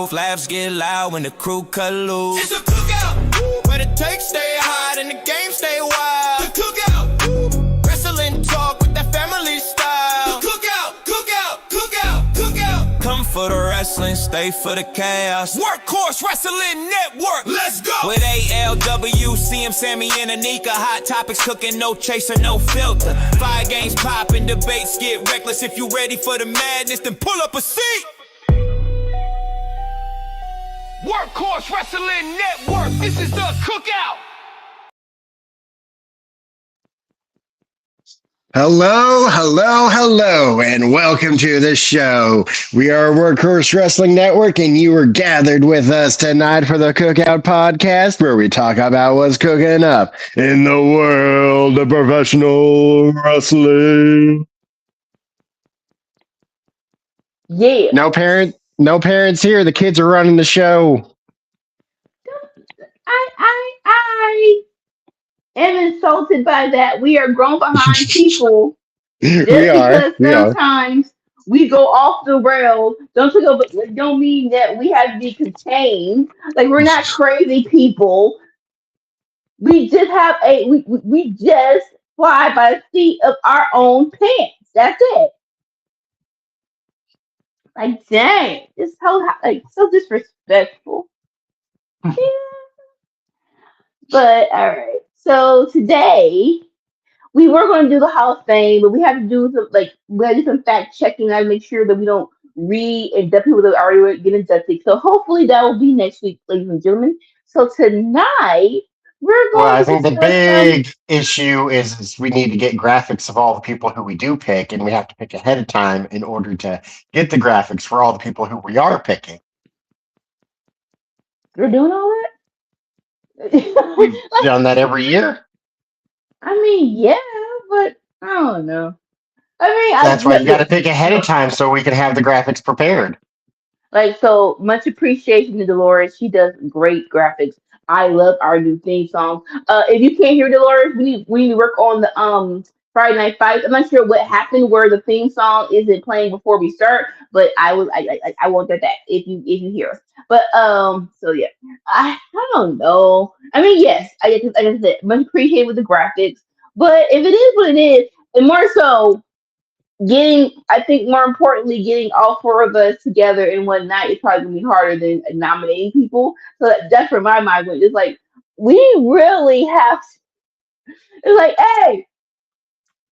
roof. Laughs get loud when the crew cut loose. It's a cookout, where the takes stay hot and the game stay wild. The cookout, wrestling talk with that family style. The cookout, cookout, cookout, cookout. Come for the wrestling, stay for the chaos. Workhorse Wrestling Network, let's go. With WWN, Sammy, and Anika. Hot topics cooking, no chaser, no filter. 5 games popping, debates get reckless. If you ready for the madness, then pull up a seat. Workhorse Wrestling Network, this is the cookout. Hello, and welcome to the show. We are Workhorse Wrestling Network, and you are gathered with us tonight for the Cookout Podcast, where we talk about what's cooking up in the world of professional wrestling. Yeah. No parents here. The kids are running the show. I am insulted by that. We are grown behind people. Because sometimes we go off the rails. Don't mean that we have to be contained. Like, we're not crazy people. We just have we just fly by the seat of our own pants. That's it. Like, dang, it's so disrespectful. Yeah. But all right. So today we were going to do the Hall of Fame, but we have to do some fact checking. I make sure that we don't re-induct people that already get inducted. So hopefully that will be next week, ladies and gentlemen. So tonight we're going. Well, I think the big issue is we need to get graphics of all the people who we do pick, and we have to pick ahead of time in order to get the graphics for all the people who we are picking. You're doing all that? We've done that every year. I mean, yeah, but I don't know. That's why you got to pick ahead of time so we can have the graphics prepared. So much appreciation to Dolores. She does great graphics. I love our new theme song. If you can't hear Dolores, we need to work on the Friday Night Fights. I'm not sure what happened where the theme song isn't playing before we start, but I won't get that if you hear us. But so yeah, I don't know. I mean, yes, like I said, much appreciated with the graphics, but if it is what it is, and more so, more importantly, getting all 4 of us together in one night is probably gonna be harder than nominating people. So that's where my mind went. It's like, we really have to, it's like, hey,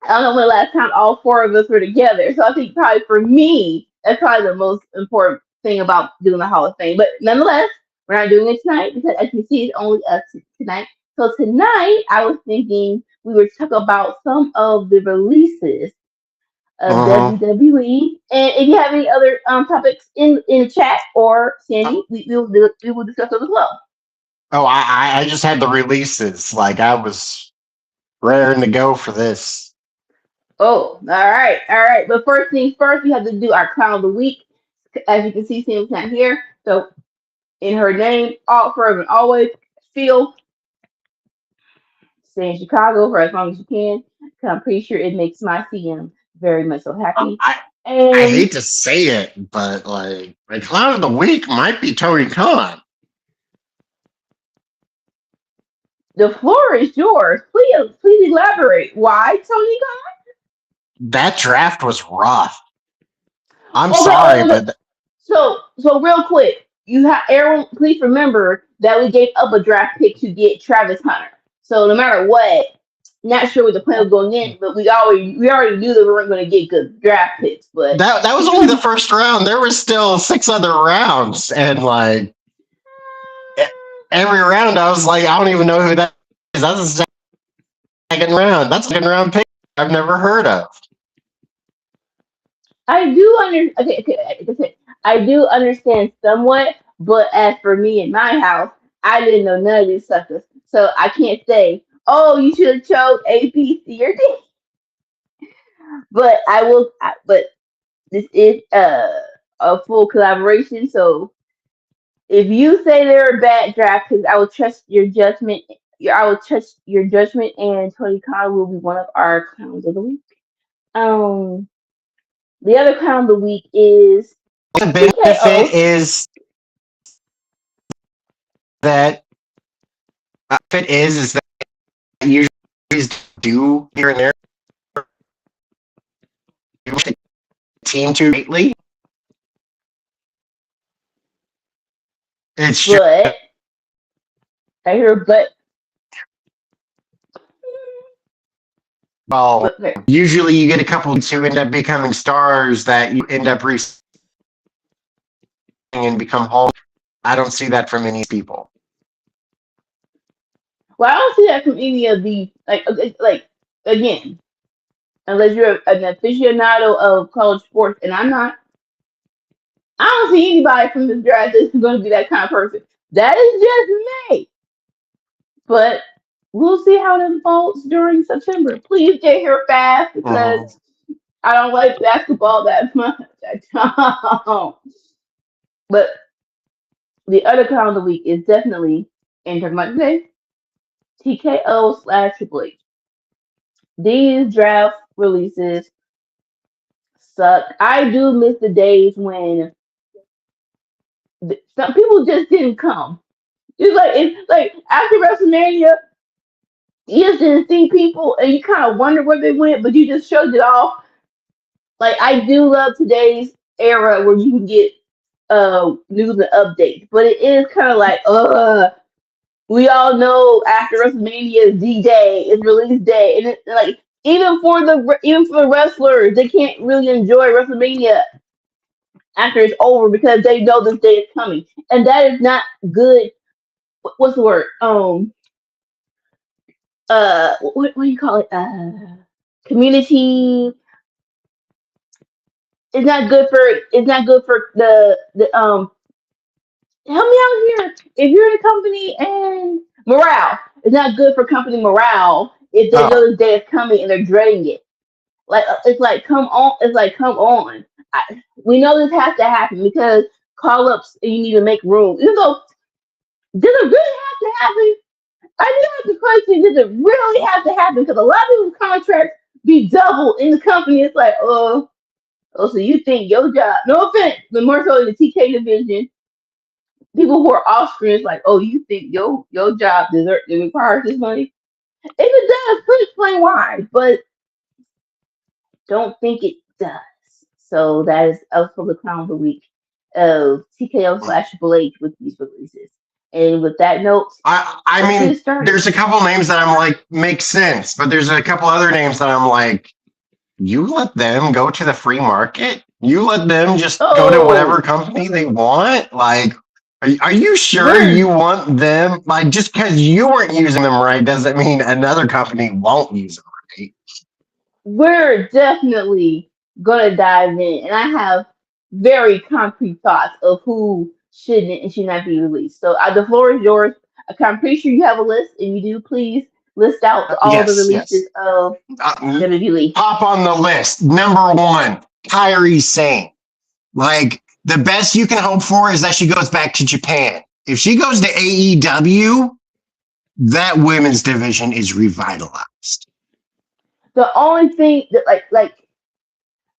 I don't know when the last time all 4 of us were together. So I think probably for me, that's probably the most important thing about doing the Hall of Fame. But nonetheless, we're not doing it tonight because, as you see, it's only us tonight. So tonight, I was thinking we would talk about some of the releases of WWE. And if you have any other topics in the chat or Sandy, we will discuss those as well. Oh, I just had the releases. Like, I was raring to go for this. Oh, all right. But first things first, we have to do our Clown of the Week. As you can see, Sam's not here. So, in her name, all forever and always, Phil. Stay in Chicago for as long as you can. I'm pretty sure it makes my CM very much so happy. I hate to say it, but like, my Clown of the Week might be Tony Khan. The floor is yours. Please elaborate. Why Tony Khan? That draft was rough. I'm sorry, but so real quick, everyone. Please remember that we gave up a draft pick to get Travis Hunter. So no matter what, not sure what the plan was going in, but we already knew that we weren't going to get good draft picks. But that was only the first round. There were still 6 other rounds, and like every round, I was like, I don't even know who that is. That's a second round. That's a second round pick I've never heard of. I do understand somewhat, but as for me in my house, I didn't know none of these suckers, so I can't say, "Oh, you should have chose A, B, C, or D." But I will. But this is a full collaboration, so if you say they're a bad draft pick, I will trust your judgment. I will trust your judgment, and Tony Khan will be one of our clowns of the week. The other clown of the week is the benefit is that if it is that usually do here and there team too greatly. It's just, But I hear well, but okay. usually you get a couple who end up becoming stars that you end up and become home. I don't see that from any people. Well, I don't see that from any of the like again, unless you're an aficionado of college sports, and I'm not. I don't see anybody from this draft that's going to be that kind of person. That is just me. But we'll see how it unfolds during September. Please get here fast because Mhm. I don't like basketball that much. I don't. But the other clown of the week is definitely Enter Monday, TKO slash Triple H. These draft releases suck. I do miss the days when some people just didn't come. It's like after WrestleMania, you just didn't see people, and you kind of wonder where they went, but you just showed it off. Like I do love today's era where you can get news and updates, but it is kind of like we all know after WrestleMania is D Day, is release day, and it's like even for the wrestlers, they can't really enjoy WrestleMania after it's over because they know this day is coming, and that is not good. What's the word? What do you call it? Community. It's not good for the. Help me out here. If you're in a company and morale, it's not good for company morale if they Oh, know this day is coming and they're dreading it. Like it's like come on. It's like come on. We know this has to happen because call ups and you need to make room. Even though does it really have to happen? I do have the question: does it really have to happen? Because a lot of people's contracts be double in the company. It's like, oh, so you think your job? No offense, but more so in the TK division, people who are Austrians, like, oh, you think your job deserves it requires this money? If it does, please explain why. But don't think it does. So that is also the clown of the week of TKO slash Triple H with these releases. And with that note, I let's get mean, it started. there's a couple names that I'm like make sense, but there's a couple other names that I'm like, you let them go to the free market. You let them just go to whatever Oh, company they want. Like, are you sure you we're want them? Like, just because you weren't using them right doesn't mean another company won't use them right. we're definitely gonna dive in, and I have very concrete thoughts of who shouldn't and should not be released. So the floor is yours. I'm pretty sure you have a list, and you do. Please list out all the Yes, yes. releases of Uh, WWE. Pop on the list. Number one, Kairi Sane. Like, the best you can hope for is that she goes back to Japan. If she goes to AEW, that women's division is revitalized. The only thing that like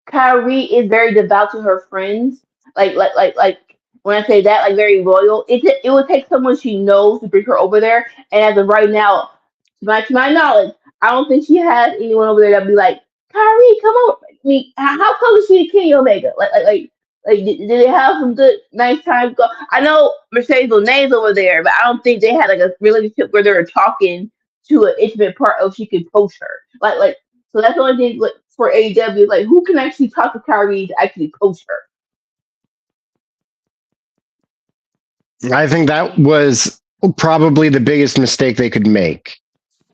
Kyrie is very devout to her friends. Like when I say that, like very loyal. It would take someone she knows to bring her over there. And as of right now, to my knowledge, I don't think she has anyone over there that'd be like, Kyrie, come over. I mean, how close is she to Kenny Omega? Like, did they have some good, nice time? I know Mercedes Moné's over there, but I don't think they had like a relationship where they were talking to an intimate part of she could poach her. So that's the only thing like, for AEW. Like, who can actually talk to Kyrie to actually poach her? I think that was probably the biggest mistake they could make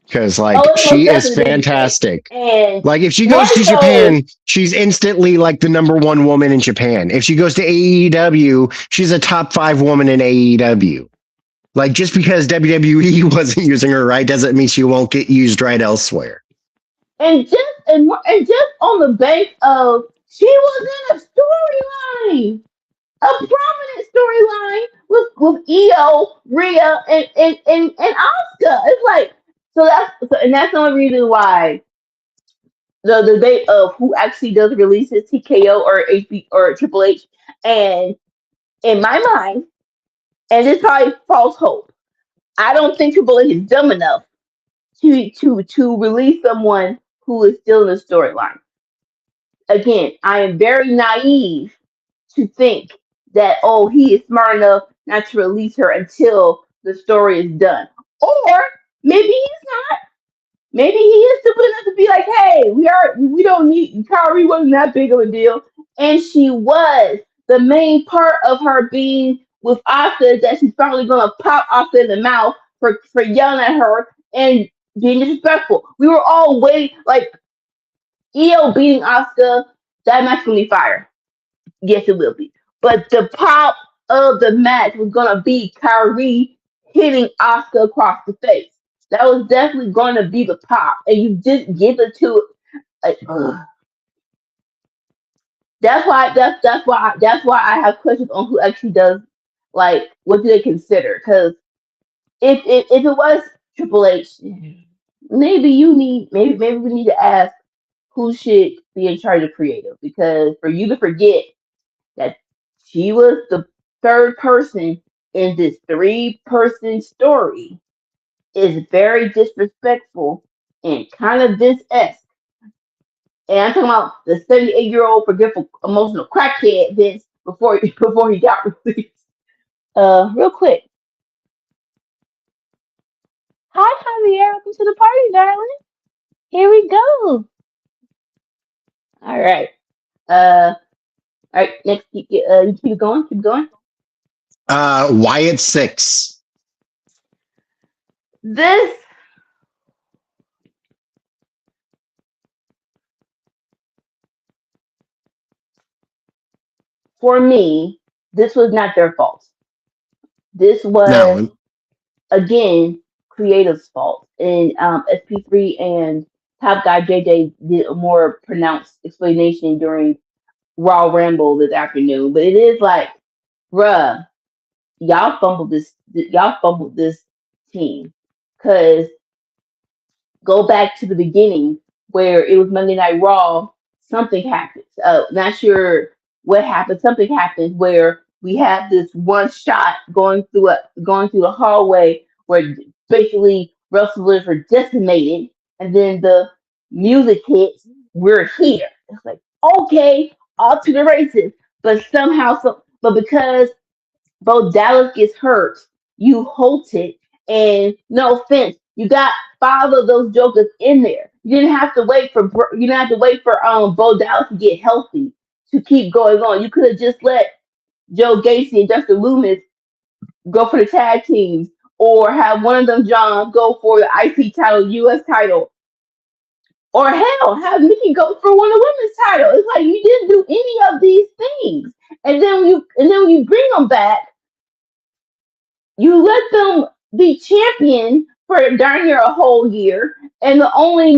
because, like, Oh, it's most she is definitely a big mistake. fantastic. And Like, if she more goes to so, Japan, she's instantly like the number one woman in Japan. If she goes to AEW, she's a top five woman in AEW. Like, just because WWE wasn't using her right doesn't mean she won't get used right elsewhere. and just on the base of she was in a storyline, a prominent storyline with Io, Rhea, and Asuka. It's like and that's the only reason why the debate of who actually does releases TKO or HB or Triple H, and in my mind, and it's probably false hope. I don't think Triple H is dumb enough to release someone who is still in the storyline. Again, I am very naive to think that he is smart enough not to release her until the story is done. Or maybe he's not. Maybe he is stupid enough to be like, hey, we don't need Kyrie wasn't that big of a deal. And she was. The main part of her being with Asuka is that she's probably gonna pop Asuka in the mouth for yelling at her and being disrespectful. We were all waiting like Io beating Asuka, that match will be fire. Yes, it will be. But the pop of the match was gonna be Kyrie hitting Asuka across the face. That was definitely going to be the pop, and you didn't give it to. Like, that's why I have questions on who actually does like what do they consider? Because if it was Triple H, maybe we need to ask who should be in charge of creative because for you to forget that she was the third person in this three-person story is very disrespectful and kind of this-esque. And I'm talking about the 78-year-old forgetful emotional crackhead Vince before he got released. Real quick. Hi Javier, welcome to the party, darling. Here we go. All right. All right, next you keep going, keep going. Wyatt 6. This for me, this was not their fault. This was No. again creative's fault. And SP3 and Top Guy JJ did a more pronounced explanation during Raw Ramble this afternoon. But it is like, bruh, y'all fumbled this team. Cause go back to the beginning where it was Monday Night Raw, something happened. Not sure what happened. Something happened where we had this one shot going through the hallway where basically wrestlers were decimated, and then the music hits. We're here. It's like okay, off to the races. But because Bo Dallas gets hurt, you hold it, and no offense, you got five of those jokers in there. You didn't have to wait for Bo Dallas to get healthy to keep going on. You could have just let Joe Gacy and Justin Loomis go for the tag teams, or have one of them Johns go for the IC title, US title, or hell, have Nikki go for one of the women's title. It's like you didn't do any of these things, and then when you bring them back, you let them be champion for darn near a whole year, and the only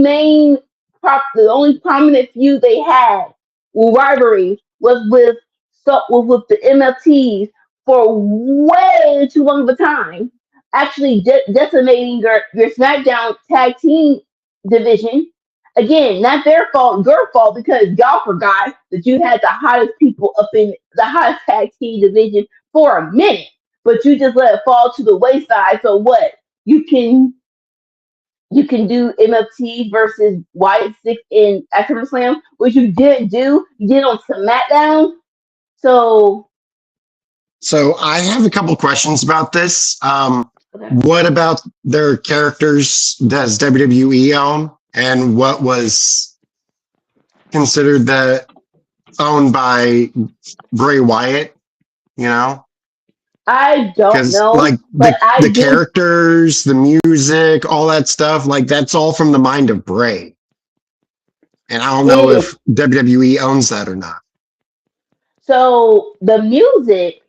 prominent feud they had, rivalry, was with the MFTs for way too long of a time, actually decimating your SmackDown tag team division. Again, not their fault, your fault, because y'all forgot that you had the hottest people up in the hottest tag team division for a minute, but you just let it fall to the wayside. So what? You can do MFT versus Wyatt 6 in at SummerSlam, which you didn't do. You did on SmackDown. So I have a couple questions about this. okay. What about their characters does WWE own, and what was considered owned by Bray Wyatt? You know, I don't because know, like but the characters, the music, all that stuff, like that's all from the mind of Bray. And I don't know It if is. WWE owns that or not. So the music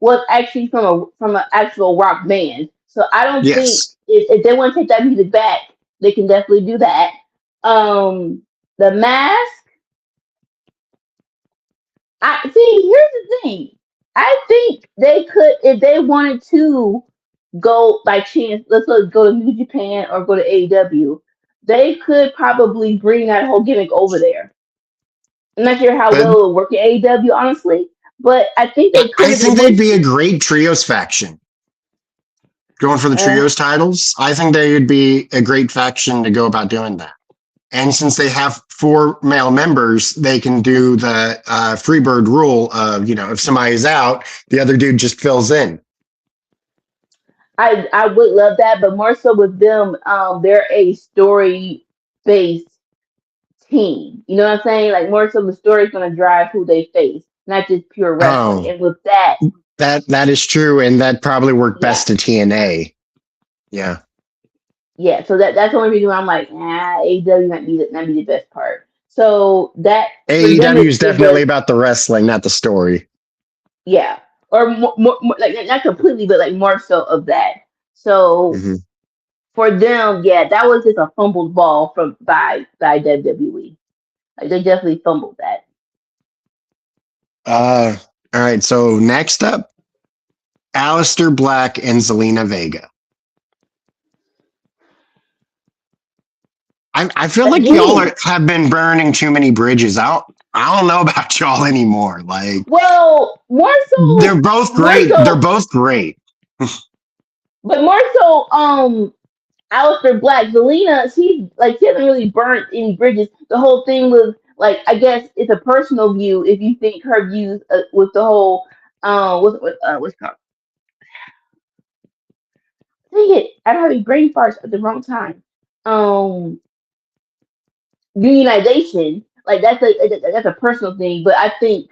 was actually from an actual rock band. So I don't think Yes. if they want to take that music back, they can definitely do that. The mask. Here's the thing. I think they could, if they wanted to go by chance, go to New Japan or go to AEW, they could probably bring that whole gimmick over there. I'm not sure how But well it would work at AEW, honestly, but I think they could I if think they they'd wanted be a to. great trios faction. going for the Uh, trios titles. I think they would be a great faction to go about doing that. And since they have 4 male members, they can do the Freebird rule of, if somebody's out, the other dude just fills in. I would love that, but more so with them, they're a story based team. You know what I'm saying? Like more so the story's gonna drive who they face, not just pure wrestling. Oh, And with that, that is true, and that probably worked yeah, best to TNA. Yeah. yeah. So that's the only reason why I'm like, AEW might be the best part. So that for them AEW is it definitely was about the wrestling, not the story. yeah, or more like not completely, but like more so of that. So Hmm. for them, yeah, that was just a fumbled ball from by WWE. Like they definitely fumbled that. All right. So next up, Aleister Black and Zelina Vega. I feel like Again, have been burning too many bridges out. I don't know about y'all anymore. Like well, they're both more great. They're so, both great. but more so, Aleister Black, Zelina, she hasn't really burnt any bridges. The whole thing was like, I guess it's a personal view if you think her views with the whole, what's it called? Dang it, I'm having brain farts at the wrong time. Um, unionization, like that's a personal thing, but I think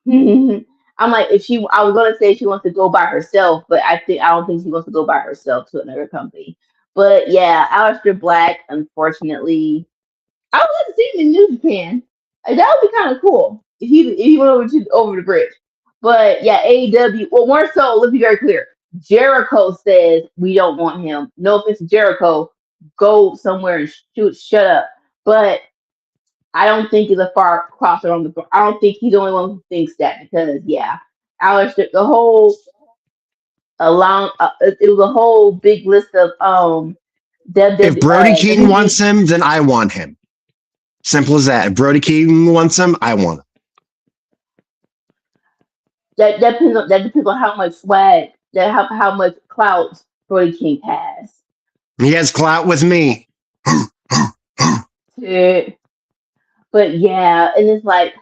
I'm like if she I was gonna say she wants to go by herself, but I don't think she wants to go by herself to another company. But yeah, Aleister Black, unfortunately, I would like to see him in New Japan. Like, that would be kind of cool if he went over the bridge. But yeah, AEW. Well, more so, let's be very clear. Jericho says we don't want him. No offense to Jericho, go somewhere and shut up. But I don't think it's a far crosser on the. I don't think he's the only one who thinks that because yeah, Alistair, the whole it was a whole big list of If Brody King WWE wants him, then I want him. Simple as that. If Brody King wants him, I want him. that depends on how much swag how much clout Brody King has. He has clout with me. Eh, But yeah, and it's like,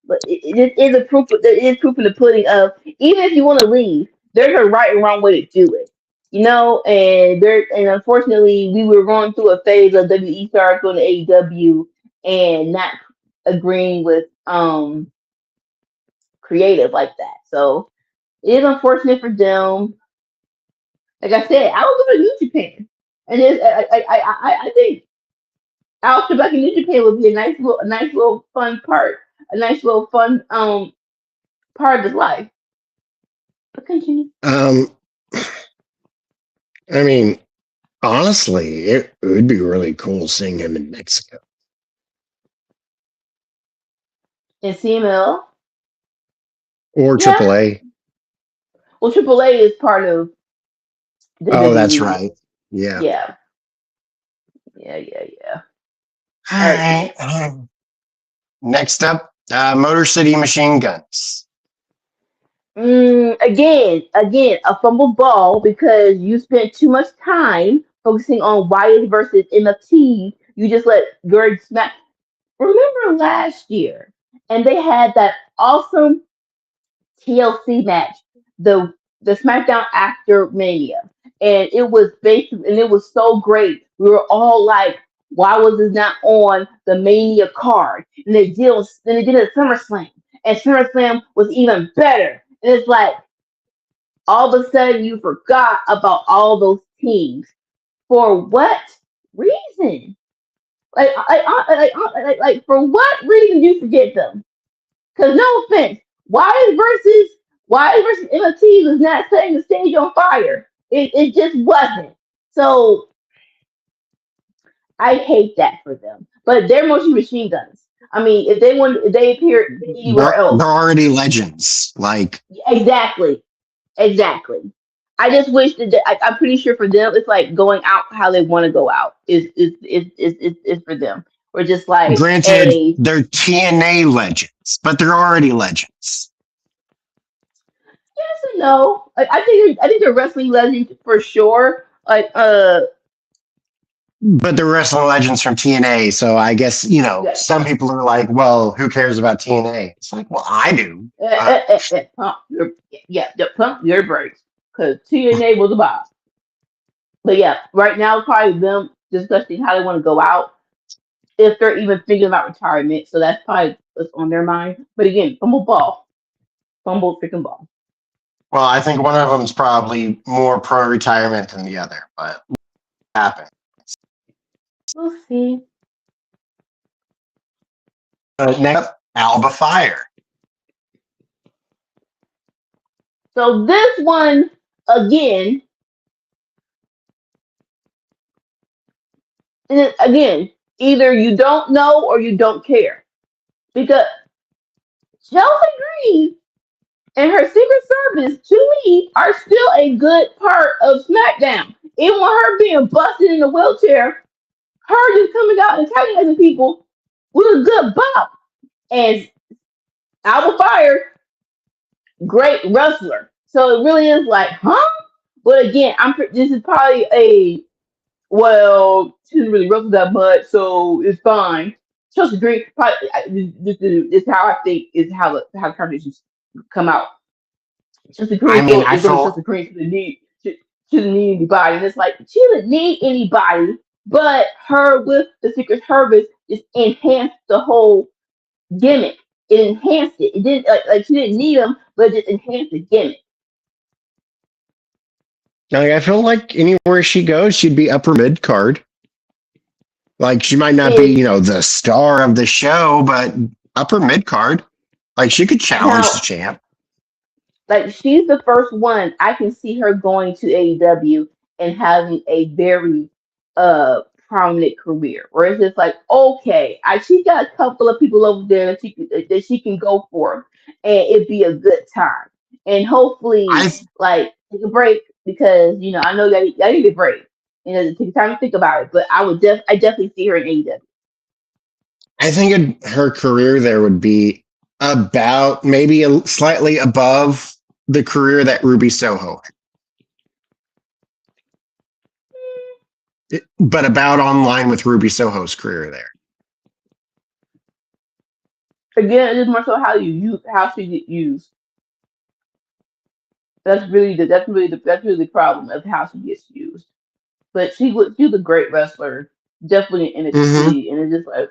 but it is a proof. It is proof in the pudding of even if you want to leave, there's a right and wrong way to do it. And unfortunately, we were going through a phase of WE stars going to AEW and not agreeing with creative like that. So it is unfortunate for them. Like I said, I was going to New Japan, and I think Alex back in New Japan would be a nice little fun part, a nice little fun part of his life. But continue. Um, I mean, honestly, it would be really cool seeing him in Mexico And CML, or yeah. AAA. Well, AAA is part of Oh, that's WWE. right. Yeah. Yeah, yeah. All All right. right. Next up, Motor City Machine Guns. Again, a fumbled ball because you spent too much time focusing on Wyatt versus MFT. You just let Gerd smack. Remember last year, and they had that awesome TLC match, the SmackDown after Mania, and it was basically, and it was so great. We were all like, "Why was this not on the Mania card?" And they did it at SummerSlam, and SummerSlam was even better. And it's like all of a sudden you forgot about all those teams for what reason? Like for what reason do you forget them? Because no offense, Wyatt versus MFT was not setting the stage on fire. It just wasn't. So I hate that for them. But they're mostly machine guns. I mean, if they appear anywhere They're else, already legends. Like, exactly, exactly. I just wish I'm pretty sure for them it's like going out how they want to go out is for them. We're just like, granted, hey, they're TNA legends, but they're already legends. yes No, I think they're wrestling legends for sure. But they're wrestling legends from TNA, so I guess Yeah, some people are like, "Well, who cares about TNA?" It's like, "Well, I do." pump your pump your brakes because TNA was a boss. But yeah, right now probably them discussing how they want to go out if they're even thinking about retirement. So that's probably what's on their mind. But again, fumble freaking ball. Well, I think one of them's probably more pro retirement than the other, but happen. We'll see. Next up, Alba Fire. So this one again, again, either you don't know or you don't care because Chelsea Green and her Secret Service to me are still a good part of SmackDown. Even with her being busted in a wheelchair, her just coming out and attacking people was a good bop. And Alba Fire, great wrestler. So it really is like, huh? But again, this is probably a well, she didn't really wrestle that much, so it's fine. Chelsea Green, probably, this is how I think is how the conversations come out. Chelsea I Green mean, still I is going to feel Chelsea Green she doesn't need anybody, and it's like she doesn't need anybody, but her with the Secret Service just enhanced the whole gimmick. It enhanced it. It didn't like she didn't need them, but it just enhanced the gimmick. I feel like anywhere she goes, she'd be upper mid card. Like she might not be, Is the star of the show, but upper mid card. Like she could challenge the now champ. like she's the first one I can see her going to AEW and having a very prominent career. Where it's just like, okay, she's got a couple of people over there that she can go for, and it'd be a good time. And hopefully, I like take a break because I know that I need a break. Take time to think about it. But I definitely see her in AEW. I think her career there would be about maybe slightly above the career that Ruby Soho, but about online with Ruby Soho's career there. Again, it is more so how she get used. That's really the problem of how she gets used. But she's a great wrestler, definitely in hmm NXT, and it's just like,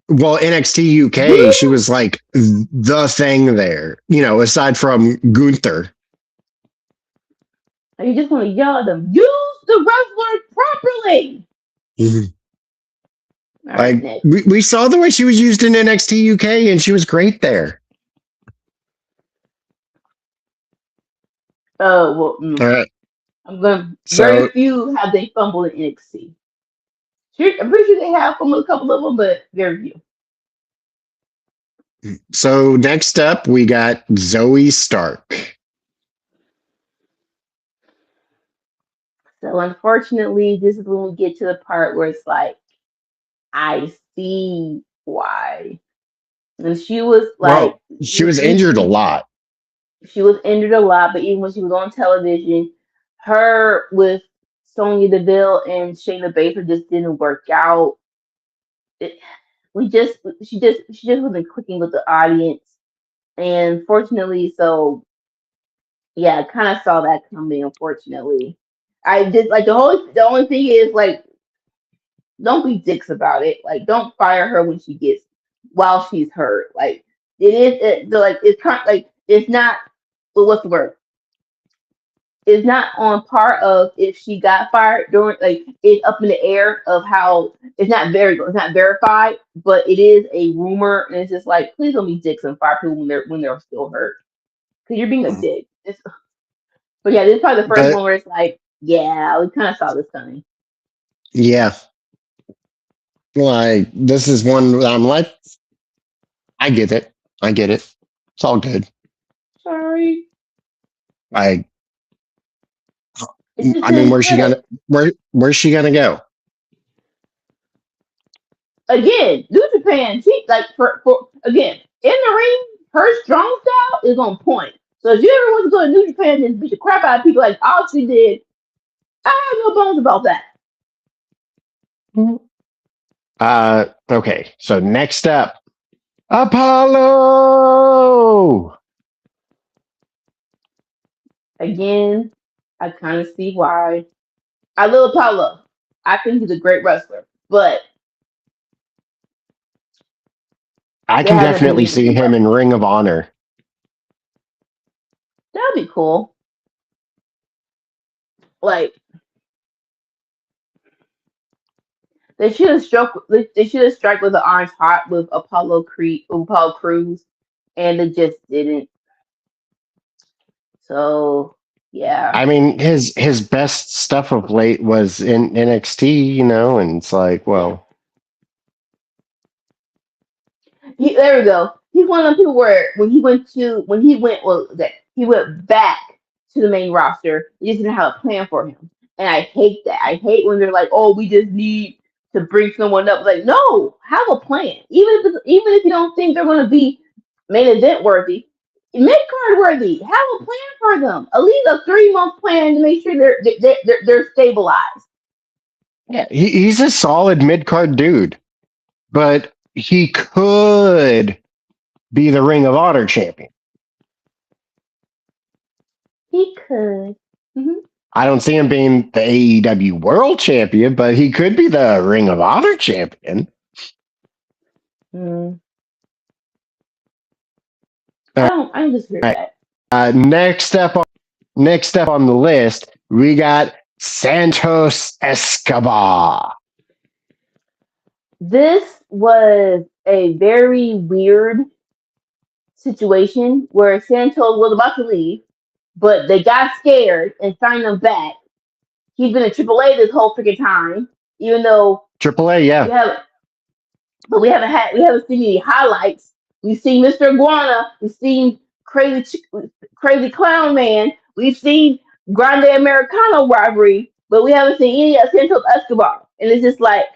Well, NXT UK, she woo! was like the thing there, aside from Gunther. And you just want to yell at them, use the wrestler properly. Mhm. All right, Like next. we saw the way she was used in NXT UK, and she was great there. Oh well, All right. I'm going. So Very few have they fumbled in NXT. Sure, I'm pretty sure they have fumbled a couple of them, but very few. so next up we got Zoe Stark. So unfortunately, this is when we get to the part where it's like, I see why. And she was like, Well, she was injured a lot. she was injured a lot, but even when she was on television, her with Sonya Deville and Shayna Baszler just didn't work out. It, we just she just wasn't clicking with the audience, and fortunately, so yeah, I kind of saw that coming. Unfortunately, I did like the only thing is like don't be dicks about it. Like don't fire her when she gets while she's hurt. Like like it's kind like it's not what's the word? Is not on part of if she got fired during like it's up in the air of how it's not verified, but it is a rumor and it's just like please don't be dicks and fire people when they're still hurt because you're being a dick. But yeah, this is probably the first But one where it's like yeah we kind of saw this coming. yeah, like this is one that I'm like, I get it. I get it. It's all good. Sorry, I it just I mean, didn't click. where's she gonna go? Again, New Japan, she like for again in the ring, her strong style is on point. So if you ever want to go to New Japan and beat the crap out of people like Austin did, I have no bones about that. Okay, so next up, Apollo. Again, I kind of see why. I love Apollo. I think he's a great wrestler, but I there can hasn't been definitely see anything him else. in Ring of Honor. That'd be cool. Like they should have struck. They should have struck with the orange heart with Apollo Crews, and it just didn't. So yeah. I mean, his best stuff of late was in NXT, and it's like, well, There we go. He's one of them people where he went back to the main roster. They just didn't have a plan for him, and I hate that. I hate when they're like, "Oh, we just need to bring someone up." Like, no, have a plan. Even if you don't think they're going to be main event worthy, mid card worthy. Have a plan for them. At least a 3 month plan to make sure they're stabilized. yeah, he's a solid mid card dude, but he could be the Ring of Honor champion. He could. I don't see him being the AEW World Champion, but he could be the Ring of Honor champion. Mm. I disagree with that. Next up on the list, we got Santos Escobar. This was a very weird situation where Santos was about to leave, but they got scared and signed him back. He's been in AAA this whole freaking time, even though AAA, we yeah. haven't. But we haven't seen any highlights. We've seen Mr. Iguana. We've seen Crazy Clown Man. We've seen Grande Americano rivalry, but we haven't seen any of Santos Escobar. And it's just like,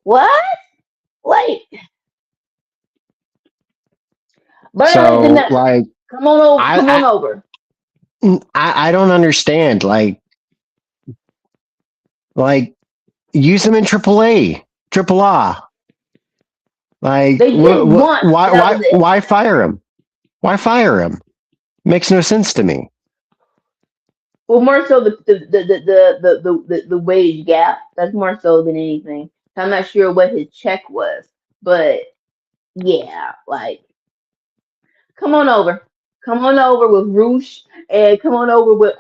what? Like, but So, like, come on over. Come on over. I don't understand. Like use him in AAA, Triple A. Like, They did once. why fire him? Why fire him? Makes no sense to me. Well, more so the wage gap. That's more so than anything. I'm not sure what his check was, but yeah, like, come on over with Roosh, and come on over with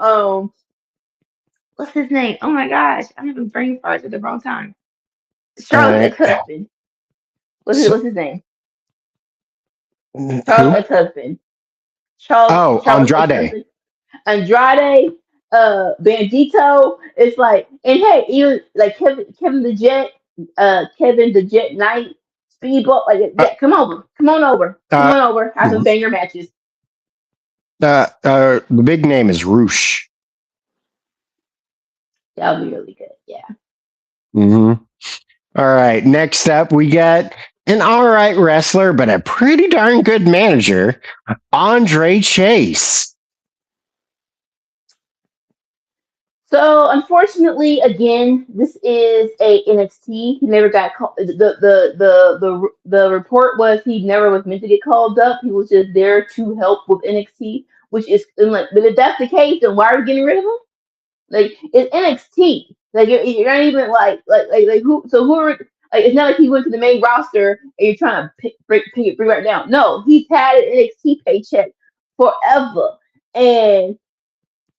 what's his name? Oh my gosh, I'm having brain farts at the wrong time. Charlotte ex-husband. What's his name? Charlotte ex-husband. Charlotte Andrade. ex-husband. Andrade, Bandito. It's like, and hey, even like Kevin the Jet Knight, Speedball. Like, yeah, come on over. Have some banger matches. The big name is Roosh. That'll be really good. Yeah. Mm-hmm. All right. Next up, we got an all right wrestler, but a pretty darn good manager, Andre Chase. So unfortunately, again, this is a NXT. He never got called. The report was he never was meant to get called up. He was just there to help with NXT, which is like, but if that's the case, then why are we getting rid of him? Like, it's NXT. Like, you're not even like who? So who are, like? It's not like he went to the main roster and you're trying to bring it right down. No, he's had an NXT paycheck forever, and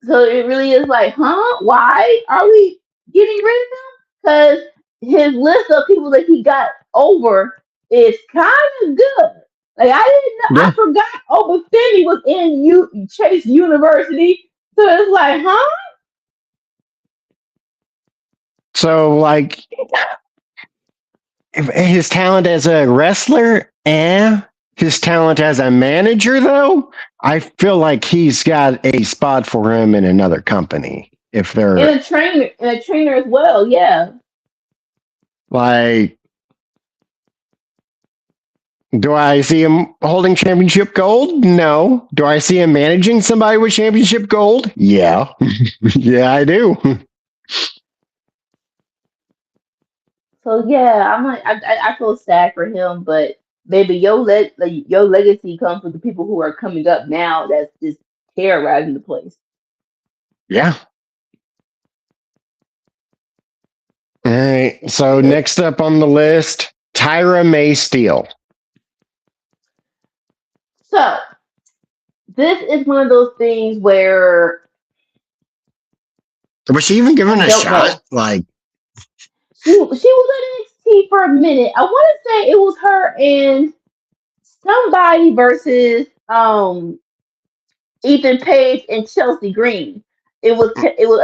so it really is like, huh? Why are we getting rid of him? Because his list of people that he got over is kind of good. Like, I didn't know. Yeah. I forgot Obafemi was in Chase University. So it's like, huh? So, like, his talent as a wrestler, his talent as a manager, though, I feel like he's got a spot for him in another company. If they're And a trainer as well, yeah. like, Do I see him holding championship gold? No. Do I see him managing somebody with championship gold? Yeah. Yeah, I do. So yeah, I'm like, I feel sad for him, but baby, your legacy comes with the people who are coming up now. That's just terrorizing the place. Yeah. All right. So next up on the list, Tyra May Steele. So this is one of those things where Was she even given I a don't know. shot? Like, She was at NXT for a minute. I want to say it was her and somebody versus Ethan Page and Chelsea Green. It was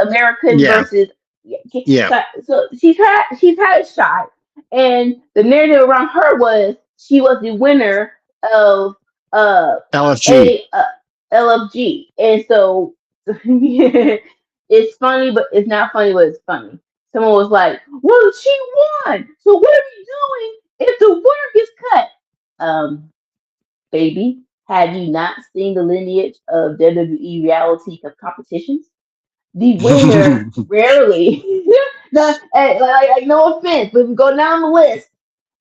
American yeah, versus. yeah. So she's had a shot, and the narrative around her was she was the winner of LFG. a LFG, and so it's funny, but it's not funny, but it's funny. Someone was like, "Well, she won, so what are we doing if the winner gets cut?" Baby, have you not seen the lineage of WWE reality competitions? The winner rarely, no offense, but if we go down the list,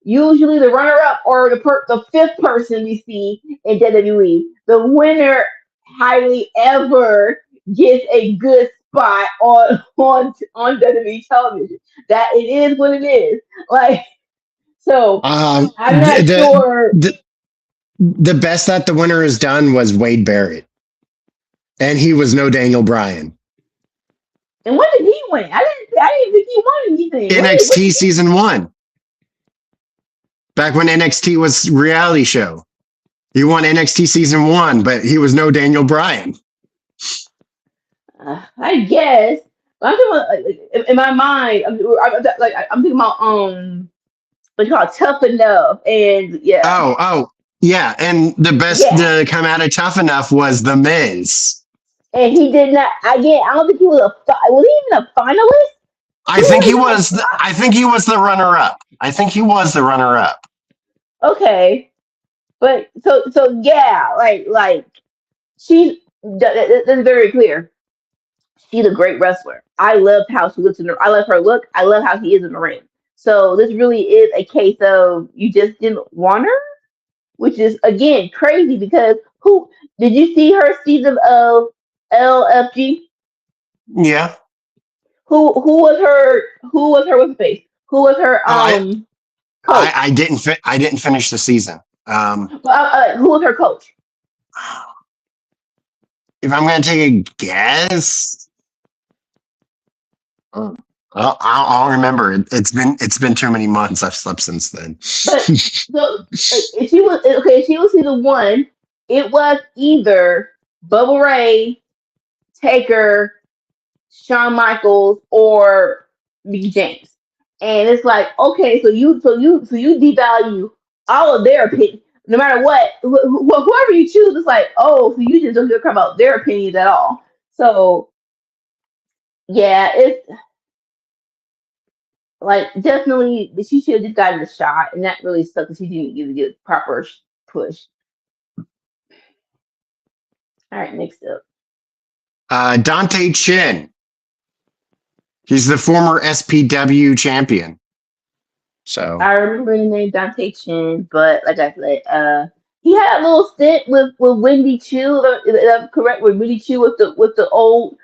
usually the runner-up or the fifth person we see in WWE, the winner highly ever gets a good spot on WWE television. That it is what it is. Like so, I'm not The, sure. the best that the winner has done was Wade Barrett, and he was no Daniel Bryan. And when did he win? I didn't think he won anything. What NXT season 1, back when NXT was reality show. He won NXT season 1, but he was no Daniel Bryan. I guess. But I'm talking about, in my mind, I'm thinking about what you call it, tough enough, and yeah, Oh, yeah. And the best yeah. to come out of Tough Enough was The Miz. And he did not. Again, I don't think he was was he even a finalist? I He think he wasn't even was. I think he was the runner-up. I think he was the runner-up. okay. But so yeah, like she's that's very clear. She's a great wrestler. I love how she looks in her. I love her look. I love how she is in the ring. So this really is a case of you just didn't want her, which is again crazy because who did you see her season of LFG? Yeah. Who was her with the face? Who was her Oh, coach? I didn't. I didn't finish the season. Who was her coach? If I'm going to take a guess, I'll remember. It's been too many months. I've slept since then. But so if she was okay. If she was season one, it was either Bubba Ray, Taker, Shawn Michaels, or Mickey James. And it's like, okay, so you devalue all of their opinions, no matter what, whoever you choose. It's like, oh, so you just don't care about their opinions at all. So yeah, it's like definitely she should have just gotten a shot, and that really sucked because she didn't give it a proper push. All right, next up. Dante Chin. He's the former SPW champion. So I remember the name Dante Chin, but like I said, he had a little stint with Wendy Chu. If I'm correct, with Wendy Chu with the old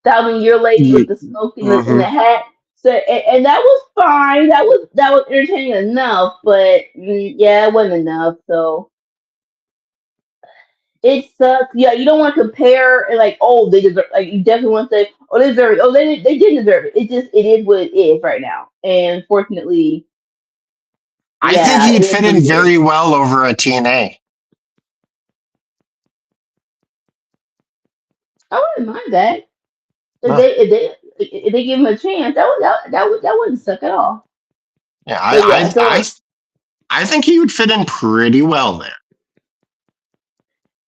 1,000 year lady yeah. with the smoke in the hat. So and that was fine. That was entertaining enough, but yeah, it wasn't enough. So it sucks. Yeah, you don't want to compare and like, oh, they deserve. Like you definitely want to say, oh, they deserve it. Oh, they did deserve it. It is what it is right now, and unfortunately. I think Yeah, it he'd is fit what in it is. very well over a TNA. I wouldn't mind that if Huh. they give him a chance. That wouldn't suck at all. Yeah, But yeah, so I think he would fit in pretty well there.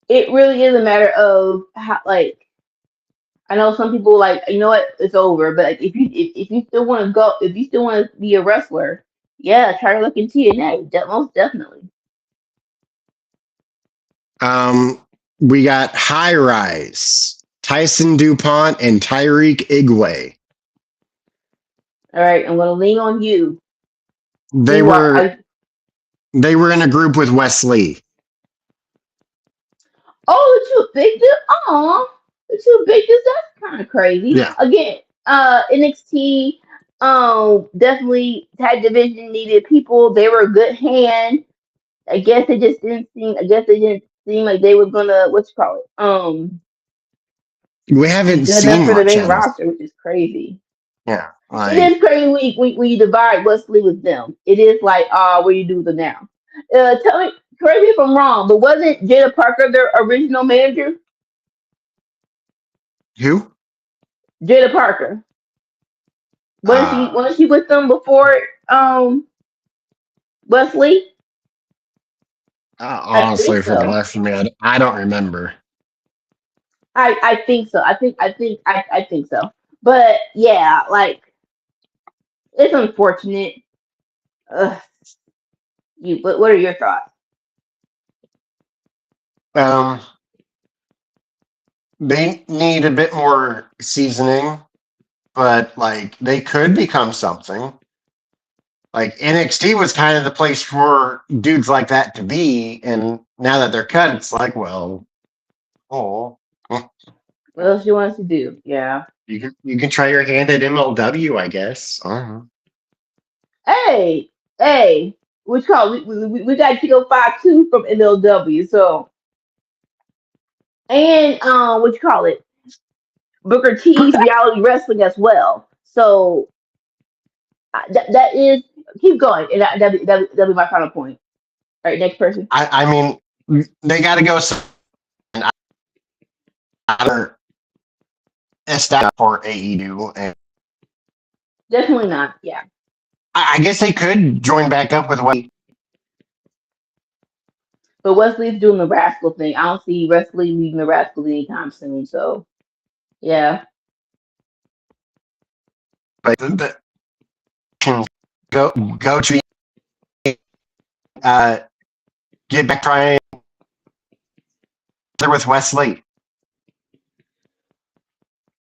it really is a matter of how. Like I know some people like you know what it's over, but like if you still want to go, if you still want to be a wrestler, yeah, try to look into it now. Most definitely. We got High Rise, Tyson DuPont, and Tyreek Igwe. All right, I'm gonna lean on you. They You are. were they were in a group with Wesley. Oh, the two big dudes. Aw, the two big dudes. That's kind of crazy. Yeah, Again, NXT. Definitely tag division needed people. They were a good hand. I guess it just didn't seem. I guess they didn't seem like they were gonna. What you call it? we haven't Good enough seen for the much main out of. roster, which is crazy. Yeah, It like is crazy when you divide Wesley with them. It is like, what do you do with them now? Tell me, correct me if I'm wrong, but wasn't Jada Parker their original manager? who? Jada Parker. Uh, Was she with them before Wesley? I honestly, think for the so. life of me, I don't remember. I think so. I think so. But yeah, like it's unfortunate. Ugh, what are your thoughts? Um, they need a bit more seasoning, but like they could become something. Like NXT was kind of the place for dudes like that to be, and now that they're cut, it's like, well, oh, What else you want us to do? Yeah. you can try your hand at MLW, I guess. Hey, hey, which call we got Chico 5-2 from MLW. So and what you call it? Booker T's reality wrestling as well. So that is keep going, and that'll be my final point. All right, next person. I mean, they got to go some other established for AEW, and Definitely not. Yeah, I guess they could join back up with what. but Wesley's doing the rascal thing. I don't see Wesley leaving the rascal anytime soon. So yeah. But the can go to uh, get back trying with Wesley.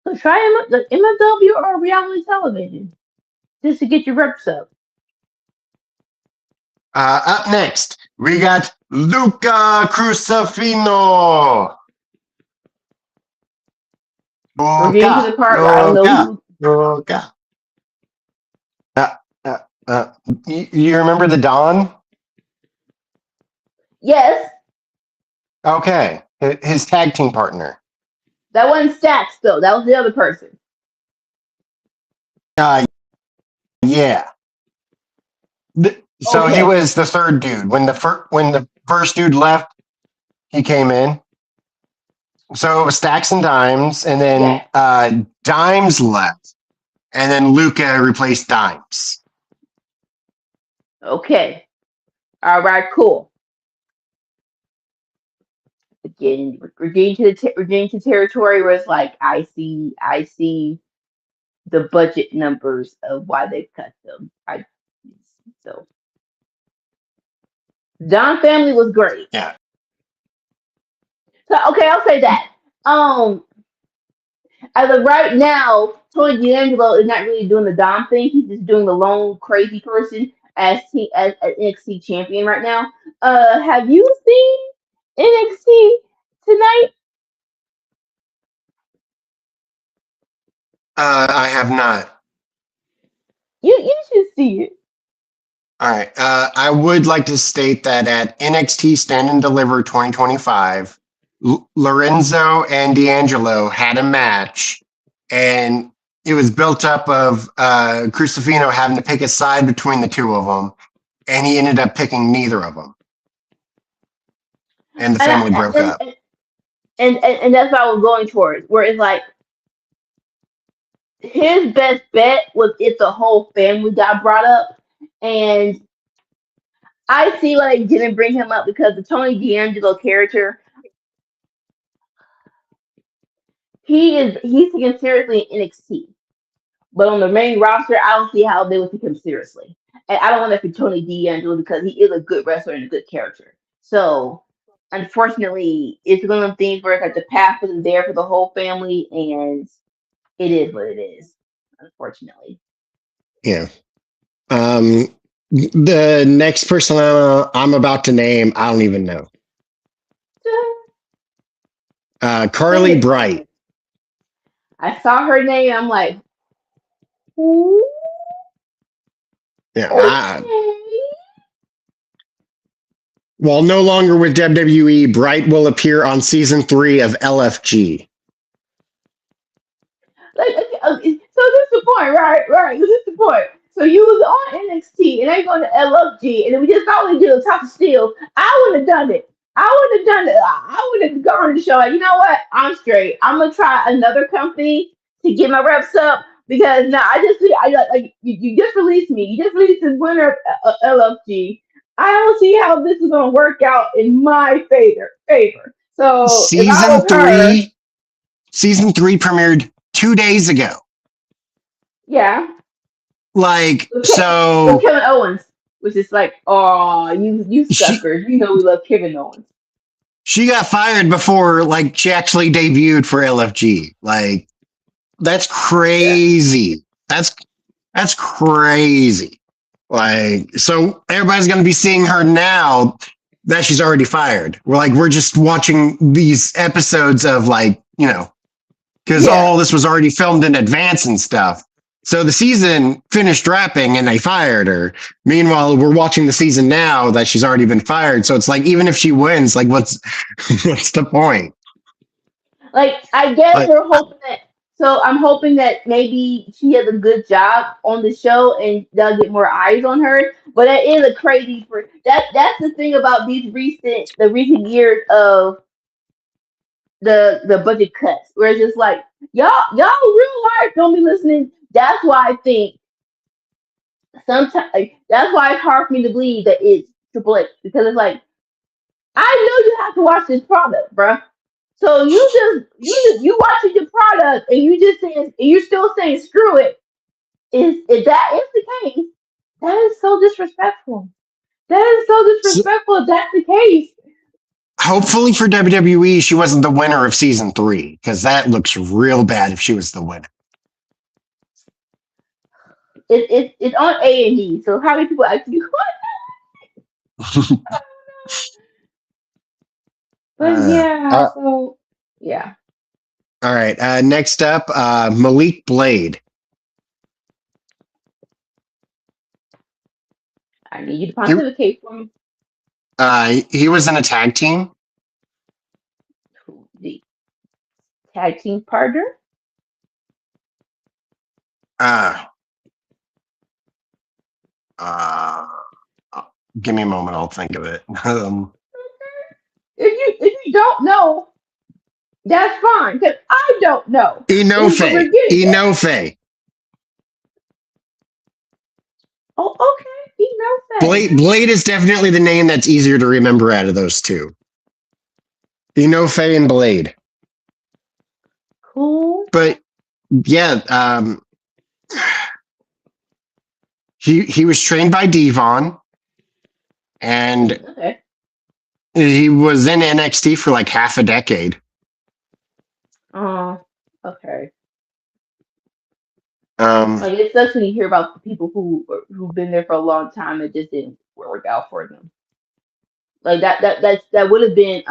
So try the MLW or reality television just to get your reps up. Up next, we got Luca Crucifino. We're getting to the part where I don't know who. Luca. Uh, uh, you remember the Don? Yes, Okay, his tag team partner. that wasn't Stacks though. That was the other person. Uh, yeah. So he Okay. was the third dude. When the first dude left, he came in. So it was Stacks and Dimes, and then Yeah. Dimes left, and then Luca replaced Dimes. Okay. All right. Cool. Again, we're getting to territory where it's like I see the budget numbers of why they cut them. So Don family was great. Yeah. So okay, I'll say that. Um, as of right now, Tony D'Angelo is not really doing the Dom thing. He's just doing the lone crazy person as NXT champion right now. Have you seen NXT tonight? I have not. You should see it. All right. I would like to state that at NXT Stand and Deliver 2025, Lorenzo and D'Angelo had a match, and it was built up of Crucifino having to pick a side between the two of them, and he ended up picking neither of them, and the And family I, broke up. and that's what I was going towards. Where it's like his best bet was if the whole family got brought up, and I see why they didn't bring him up because the Tony D'Angelo character, he's taken seriously in NXT, but on the main roster, I don't see how they would take him seriously. And I don't want that for Tony D'Angelo because he is a good wrestler and a good character. So unfortunately, it's one of the things where it's like the path wasn't there for the whole family, and it is what it is. Unfortunately. Yeah. The next person I'm about to name, I don't even know. Carly Bright. I saw her name. I'm like, ooh, Yeah. okay. While no longer with WWE, Bright will appear on season 3 of LFG. Like, okay, so this is the point, right? Right. This is the point. So you was on NXT and then you going to LFG, and then we just thought we did a top of steel. I would have done it. I would have done it. I would have gone to the show. Like, you know what? I'm straight. I'm gonna try another company to get my reps up because now you just released me. You just released the winner of LFG. I don't see how this is gonna work out in my favor. So if I Season was her, 3, season 3 premiered 2 days ago. yeah. Like, With so Kevin Owens, which is like, oh, you suckers. You know we love Kevin Owens. she got fired before like she actually debuted for LFG. Like, that's crazy. That's crazy. Like, so everybody's gonna be seeing her now that she's already fired. We're just watching these episodes of like, because all this was already filmed in advance and stuff. So the season finished wrapping and they fired her. Meanwhile, we're watching the season now that she's already been fired. So it's like, even if she wins, like, what's the point? Like, I guess Like, we're hoping that. So I'm hoping that maybe she has a good job on the show and they'll get more eyes on her. But that is a crazy for that. That's the thing about the recent years of the budget cuts, where it's just like y'all real life don't be listening. That's why I think sometimes that's why it's hard for me to believe that it's Triple H, because it's like I know you have to watch this product, bruh. So you watching the product and you're still saying screw it. If that is the case, that is so disrespectful. That is so disrespectful if that's the case. hopefully for WWE, she wasn't the winner of season 3, because that looks real bad if she was the winner. It's on A&E, so how many people actually But yeah, so yeah. All right. Next up, Malik Blade. I need you to pontificate for me. He was in a tag team. The tag team partner. Give me a moment. I'll think of it. If you don't know, that's fine, because I don't know. Inoue. Inoue. Oh, okay. Inoue. Blade is definitely the name that's easier to remember out of those two. Inoue and Blade. Cool. But yeah, he was trained by Devon, and Okay. he was in NXT for like half a decade. Oh, okay. Um, Like, it sucks when you hear about the people who've been there for a long time and just didn't work out for them. Like that would have been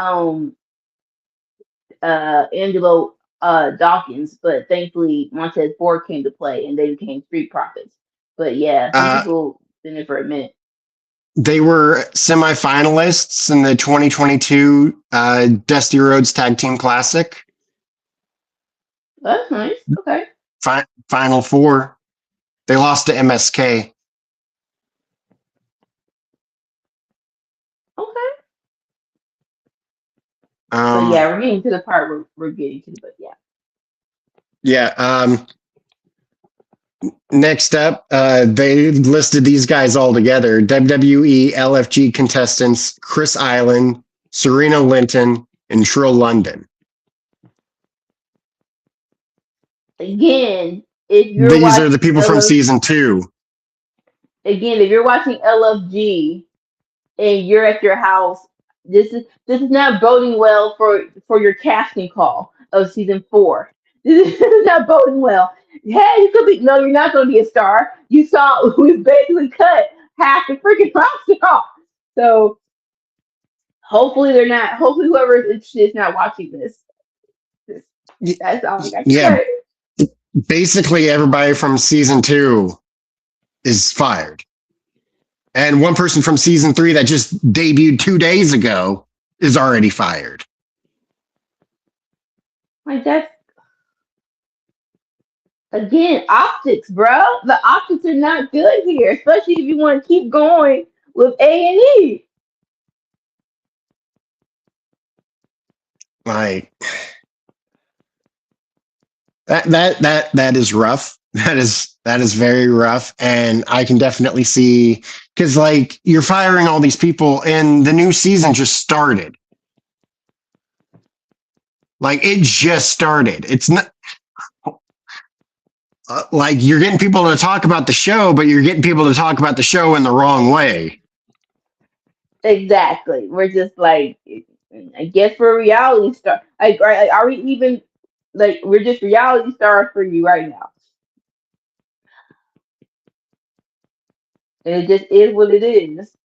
Angelo Dawkins, but thankfully Montez Ford came to play and they became Street Profits. But yeah, some people been there for a minute. They were semifinalists in the 2022 Dusty Rhodes Tag Team Classic. That's nice. Okay. Final four. They lost to MSK. Okay. Um, But yeah, we're getting to the part where we're getting to, but yeah. Yeah. Next up, they listed these guys all together. WWE LFG contestants Chris Island, Serena Linton, and Trill London. Again, if you're These are the people from season 2. Again, if you're watching LFG and you're at your house this is not boding well for your casting call of season 4. This is not boding well. Hey, you could be no, you're not going to be a star. You saw we basically cut half the freaking roster off. So hopefully they're not. Hopefully whoever is interested is not watching this. This- Y- That's all I got to Yeah, say. basically everybody from season 2 is fired. And one person from season 3 that just debuted 2 days ago is already fired. Like that's again optics, bro. The optics are not good here, especially if you want to keep going with A&E. Like that is rough. That is very rough, and I can definitely see because like you're firing all these people, and the new season just started. Like it just started. It's not like you're getting people to talk about the show, but you're getting people to talk about the show in the wrong way. Exactly. We're just like, I guess for a reality star. Like, are we even like we're just reality stars for you right now? And it just is what it is.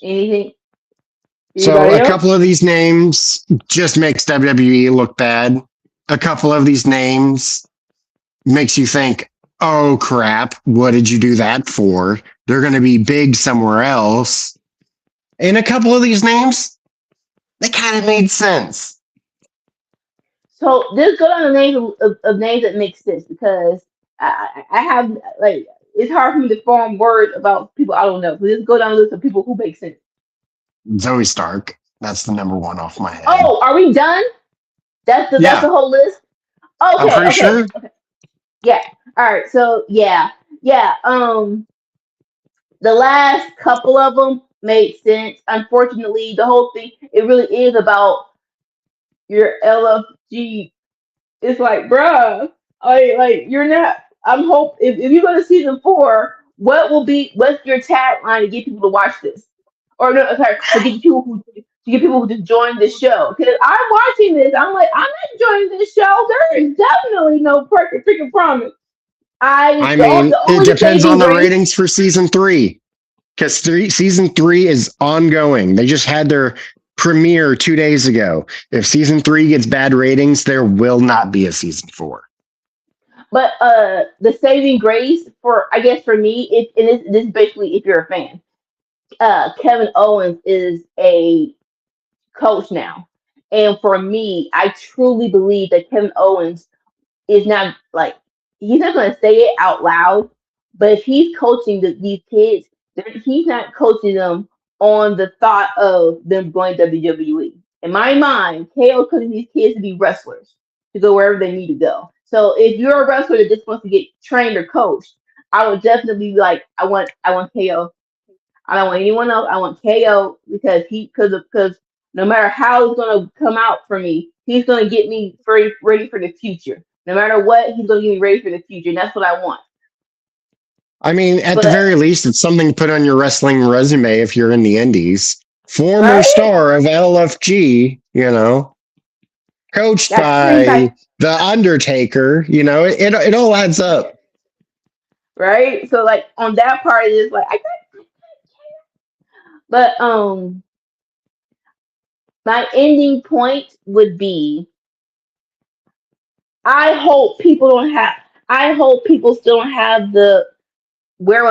Anything? So Anybody a else? couple of these names just makes WWE look bad. A couple of these names makes you think, oh crap, what did you do that for? They're going to be big somewhere else. And a couple of these names, they kind of made sense. So just go down the names of names that make sense because I have like it's hard for me to form words about people I don't know. So just go down the list of people who make sense. Zoe Stark, that's the number one off my head. Oh, are we done? That's the Yeah, whole list. I'm Okay, pretty okay, sure. okay. Yeah. All right. So yeah, yeah. The last couple of them made sense. Unfortunately, the whole thing it really is about your LFG. It's like, bruh, like you're not. I'm hope if you go to season 4, what's your tagline to get people to watch this? Or no, sorry, to get people who just join the show. Because I'm watching this, I'm like, I'm not joining this show. There is definitely no perfect freaking promise. I The mean, it only depends saving on the grace, ratings for season 3 because season 3 is ongoing. They just had their premiere 2 days ago. If season 3 gets bad ratings, there will not be a season 4. but the saving grace for I guess for me, this is basically if you're a fan. Kevin Owens is a coach now. And for me, I truly believe that Kevin Owens is not like he's not going to say it out loud, but if he's coaching these kids, he's not coaching them on the thought of them going WWE. In my mind, KO coaching these kids to be wrestlers to go wherever they need to go. So if you're a wrestler that just wants to get trained or coached, I would definitely be like, I want KO. I don't want anyone else. I want KO because no matter how it's gonna come out for me, he's gonna get me ready for the future. No matter what, he's gonna get me ready for the future, and that's what I want. I mean, at the But very least, it's something to put on your wrestling resume if you're in the indies. Former right, star of LFG, coached that's things by The Undertaker, it all adds up. right. So like on that part, it's like I got, but my ending point would be I hope people don't have. I hope people still don't have the where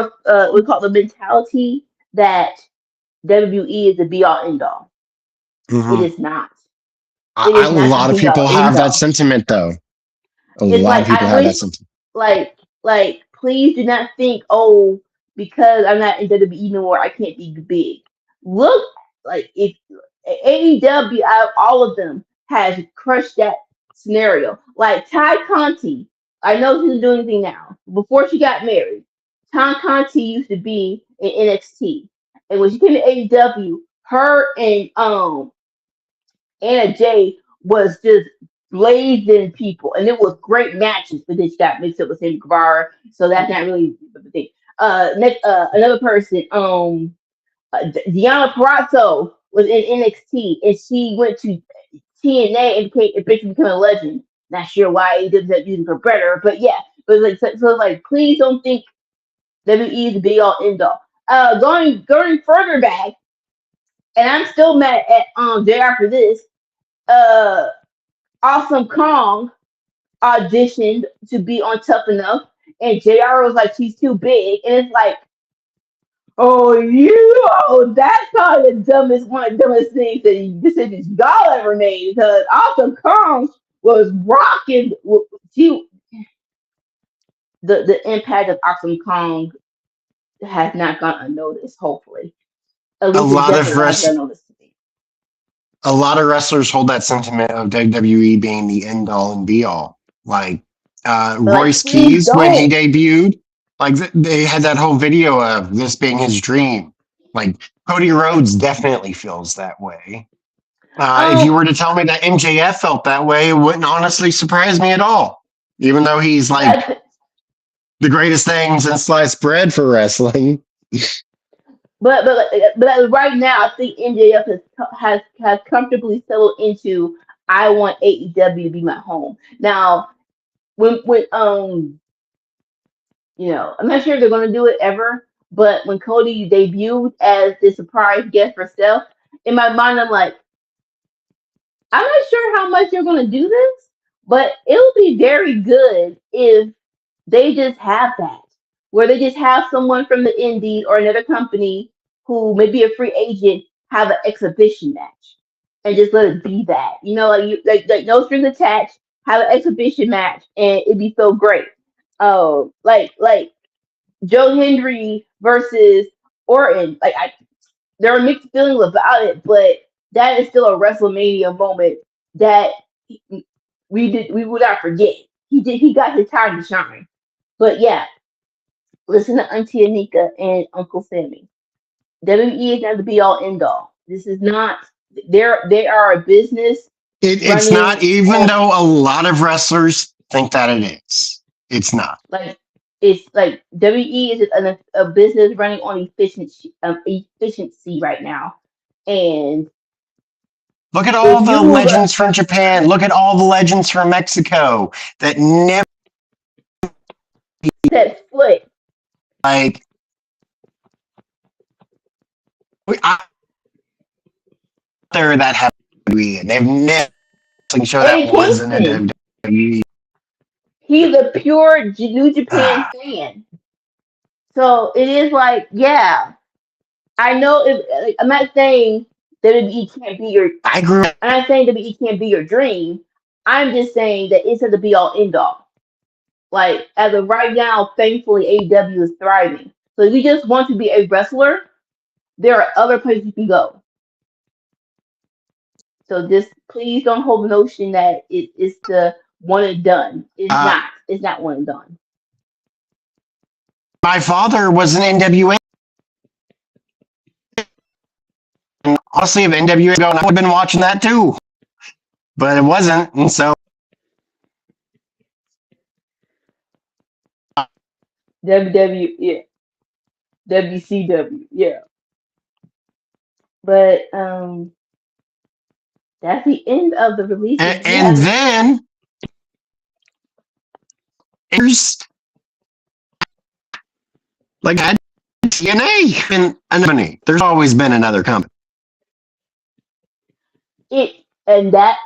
we call it the mentality that WWE is the be all end all. It Hmm. is not. It is A not the lot of be all people end have that all. sentiment, though. A It's lot like of people I have wish that sentiment. please do not think, oh, because I'm not in WWE anymore, I can't be big. Look, like if AEW out of all of them has crushed that scenario. Like Ty Conti, I know she doesn't do anything now. Before she got married, Ty Conti used to be in NXT, and when she came to AEW, her and Anna Jay was just blazing people, and it was great matches. But then she got mixed up with Sammy Guevara, so that's not really the thing. Next, another person. Deanna Prato was in NXT, and she went to TNA and eventually became a legend. Not sure why he did that using her better, but yeah. But like, so like, please don't think WWE is the be all end all. Going further back, and I'm still mad at JR for this. Uh, Awesome Kong auditioned to be on Tough Enough, and JR was like, she's too big, and it's like, oh, that's probably one of the dumbest things decisions y'all ever made, because Awesome Kong was rocking. She, the impact of Awesome Kong has not gone unnoticed. Hopefully, at A least it lot of definitely has gone unnoticed to me. a lot of wrestlers hold that sentiment of WWE being the end all and be all. Like But like, Royce please Keys when he don't. debuted, like they had that whole video of this being his dream. Like Cody Rhodes definitely feels that way. If you Um, were to tell me that MJF felt that way, it wouldn't honestly surprise me at all. Even though he's like but the greatest thing since sliced bread for wrestling. but right now, I think MJF has comfortably settled into, I want AEW to be my home. Now, when I'm not sure if they're gonna do it ever, but when Cody debuted as the surprise guest for Steph, in my mind I'm like, I'm not sure how much they're gonna do this, but it'll be very good if they just have that, where they just have someone from the indies or another company who may be a free agent have an exhibition match and just let it be that. Like like no strings attached, have an exhibition match and it'd be so great. Oh, like Joe Hendry versus Orton. There are mixed feelings about it, but that is still a WrestleMania moment that we would not forget. He got his time to shine. But yeah, listen to Auntie Anika and Uncle Sammy. WWE is not the be all end all. This is not. They are a business It's running not, even on though a lot of wrestlers think that it is. It's not. like it's like WE is a business running on efficiency right now, and Look at all if the you move up legends from Japan. Look at all the legends from Mexico that never that foot, like. Out there that have WWE, and they've never show that Eddie wasn't a Kingston, WWE. he's a pure New Japan fan. So it is like, yeah, I know. I'm not saying WWE can't be your. I grew up. I'm not saying WWE can't be your dream. I'm just saying that it's the be all end all. Like as of right now, thankfully AEW is thriving. So if you just want to be a wrestler, there are other places you can go. So just please don't hold the notion that it's the one and done. It's Uh, not. It's not one and done. my father was an NWA. And honestly, if NWA was going, I would have been watching that too. But it wasn't, and so WW, yeah. WCW, yeah. But that's the end of the releases. and Yes. then there's like that TNA and a company. There's always been another company. And that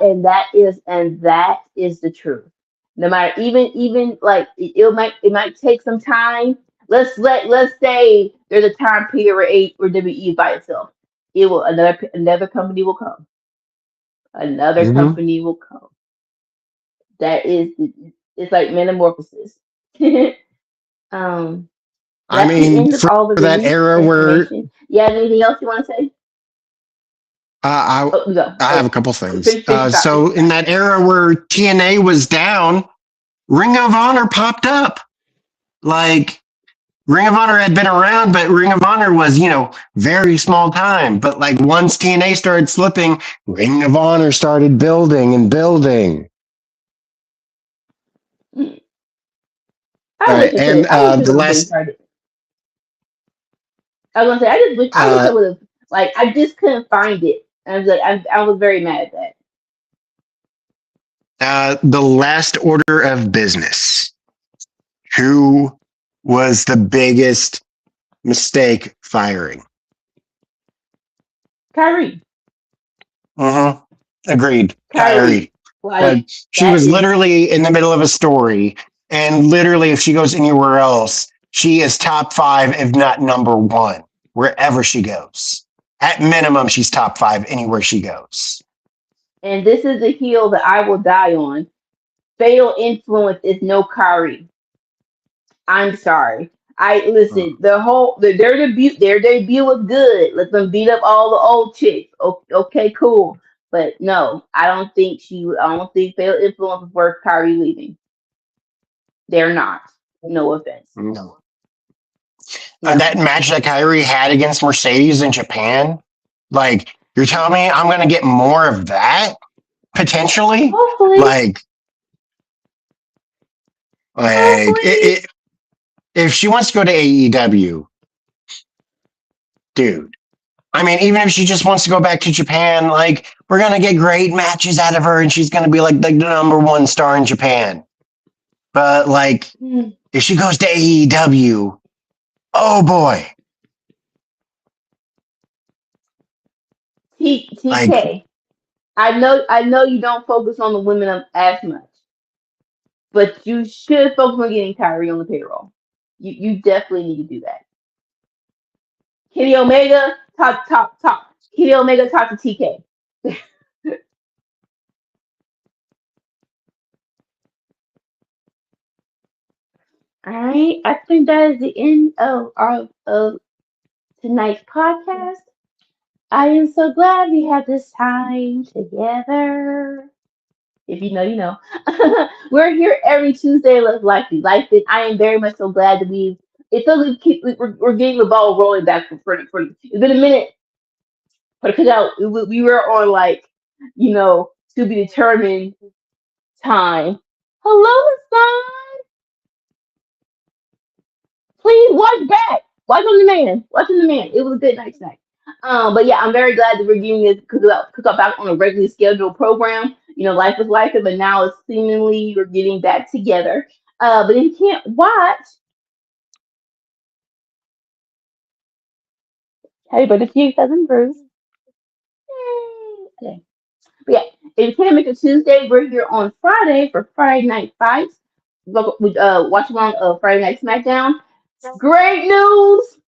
is the truth. No matter, even like it might take some time. Let's say there's a time period where WE is by itself. It will another company will come. Another Mm-hmm. company will come. That is, it's like metamorphosis. um, I that's the mean, end of for all the that release era where information. You have anything else you want to say? uh, Oh, you go. I have a couple things. Finish your thought. Finish So your in thought. that era where TNA was down, Ring of Honor popped up. Like Ring of Honor had been around, but Ring of Honor was, very small time. But like once TNA started slipping, Ring of Honor started building and building. Mm. All right, and I listen the to the last part. I was gonna say I wish I Uh, would have like I just couldn't find it. I was like I was very mad at that. the last order of business. Who was the biggest mistake firing? Kyrie, Mm-hmm. Agreed. Kyrie, Kyrie. Uh, like she that was is literally in the middle of a story, and literally, if she goes anywhere else, she is top five, if not number one, wherever she goes. At minimum, she's top five anywhere she goes. and this is the hill that I will die on. Fatal influence is no Kyrie. I'm sorry. I listen. Their debut was good. Let them beat up all the old chicks. Okay, cool. But no, I don't think I don't think Fatal influence is worth Kyrie leaving. They're not. No offense. No. No. That match that Kyrie had against Mercedes in Japan, like, you're telling me I'm going to get more of that potentially? Hopefully, Like, hopefully. if she wants to go to AEW, dude. I mean, even if she just wants to go back to Japan, like, we're gonna get great matches out of her, and she's gonna be like the number one star in Japan. But like, Hmm. if she goes to AEW, oh boy, like, TK. I know you don't focus on the women as much, but you should focus on getting Kyrie on the payroll. You definitely need to do that. Kenny Omega, top. Kenny Omega, talk to TK. All right, I think that is the end of tonight's podcast. I am so glad we had this time together. If you know, you know. We're here every Tuesday. Let's like it. I am very much so glad that we. It feels like we're getting the ball rolling back for. It's been a minute for the cookout. We were on like to be determined time. Hello, son. Please watch back. Watch on the man. Watch on the man. It was a good night tonight. But yeah, I'm very glad that we're getting this cook up back on a regularly scheduled program. Life was life, but now it's seemingly we're getting back together. But if you can't watch, happy birthday to you, cousin Bruce. Yay. Okay. But yeah, if you can't make a Tuesday, we're here on Friday for Friday Night Fights. Watch along Friday Night SmackDown. Great news!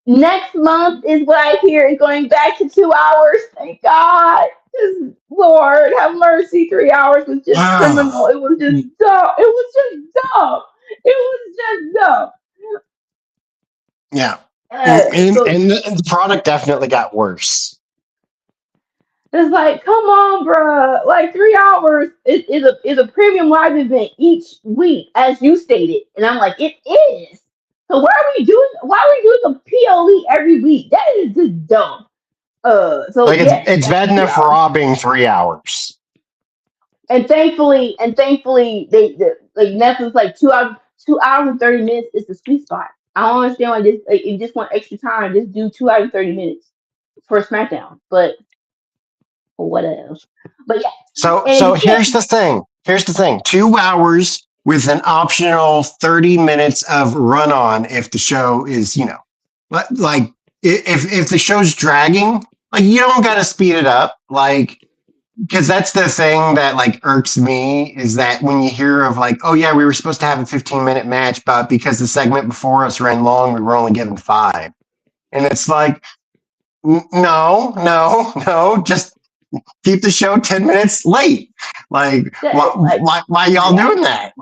Next month is what I hear is going back to 2 hours. Thank God. Just Lord have mercy. 3 hours was just criminal. It was just dumb. It was just dumb. It was just dumb. yeah, So and the product definitely got worse. it's like, come on, bruh. Like 3 hours is a premium live event each week, as you stated. And I'm like, it is. So why are we doing a PLE every week? That is just dumb. So Like, yes, it's back bad to two enough for hours. Raw being 3 hours. And thankfully, like Netflix like 2 hours, 2 hours and 30 minutes is the sweet spot. I don't understand why this like you just want extra time. Just do 2 hours and 30 minutes for SmackDown, but what else? But yeah, and So if you here's can't, the thing. Here's the thing. 2 hours with an optional 30 minutes of run on if the show is, like, if the show's dragging, like, you don't got to speed it up. Like, because that's the thing that like irks me is that when you hear of like, oh yeah, we were supposed to have a 15-minute match, but because the segment before us ran long, we were only given 5. And it's like, no, just keep the show 10 minutes late. Like, like why y'all yeah, doing that?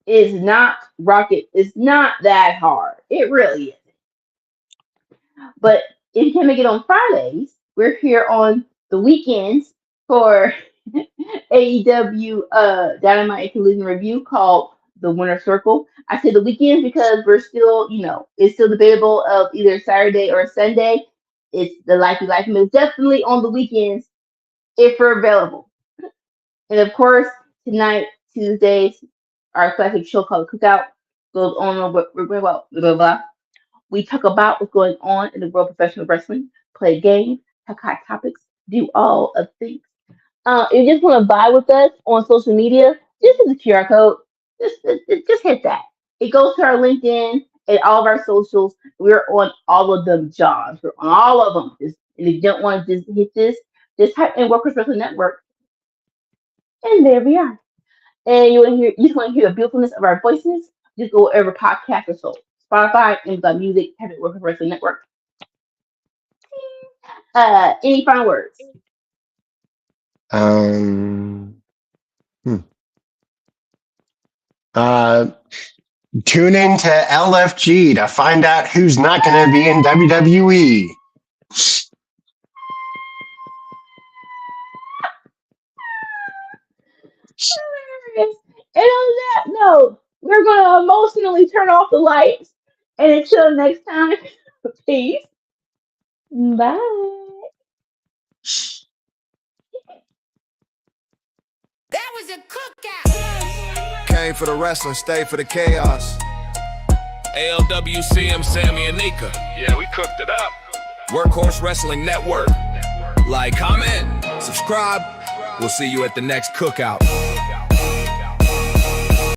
it's not rocket. It's not that hard. It really is. But if you can make it on Fridays, we're here on the weekends for AEW Dynamite and Collision Review called the Winter Circle. I say the weekends because we're still, it's still debatable of either Saturday or Sunday. It's the likely life, but it's definitely on the weekends if we're available. And of course, tonight, Tuesdays, our classic show called Cookout goes on. Blah, blah, blah. We talk about what's going on in the world of professional wrestling, play games, talk hot topics, do all of things. If you just want to vibe with us on social media, just hit the QR code. Just hit that. It goes to our LinkedIn and all of our socials. We're on all of them, John. We're on all of them. And if you don't want to just hit this, just type in Workhorse Wrestling Network, and there we are. And you just want to hear the beautifulness of our voices, just go wherever podcast or so. Spotify, Amazon Music, type in Workhorse Wrestling Network. Any final words? Um, hmm. Tune in to LFG to find out who's not going to be in WWE. And on that note, we're going to emotionally turn off the lights. And until next time, peace. Bye. That was a cookout. Came for the wrestling, stayed for the chaos. ALWCM, Sammy, Anika. Yeah, we cooked it up. Workhorse Wrestling Network. Like, comment, subscribe. We'll see you at the next cookout.